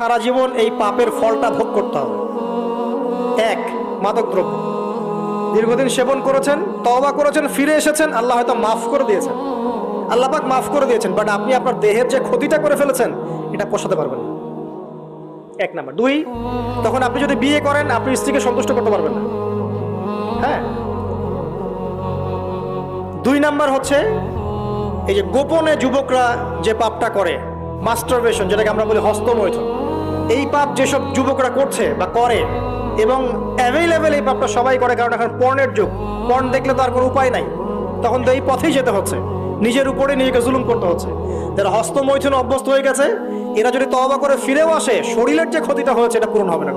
সারা জীবন এই পাপের ফলটা ভোগ করতে হবে। এক, মাদক দ্রব্য দীর্ঘদিন সেবন করেছেন, তওবা করেছেন, ফিরে এসেছেন, আল্লাহ হয়তো মাফ করে দিয়েছেন, আল্লাহ পাক মাফ করে দিয়েছেন, বাট আপনি আপনার দেহের যে ক্ষতিটা করে ফেলেছেন এটা পোষাতে পারবেন না। এক নাম্বার। দুই, তখন আপনি যদি বিয়ে করেন আপনি স্ত্রীকে সন্তুষ্ট করতে পারবেন না। হ্যাঁ। দুই নাম্বার হচ্ছে এই যে গোপনে যুবকরা যে পাপটা করে, মাস্টারবেশন, যেটাকে আমরা বলি হস্তমৈথুন, এই পাপ যেসব যুবকরা করছে বা করে, এবং অ্যাভেলেবেল এই পাপটা সবাই করে, কারণ এখন পর্নের যুগ, পর্ন দেখলে তো আর কোনো উপায় নাই, তখন তো এই পথেই যেতে হচ্ছে, নিজের উপরে নিজেকে জুলুম করতে হচ্ছে। যারা হস্তমৈথুনে অভ্যস্ত হয়ে গেছে এরা যদি তওবা করে ফিরেও আসে, শরীরের যে ক্ষতিটা হয়েছে এটা পূরণ হবে না।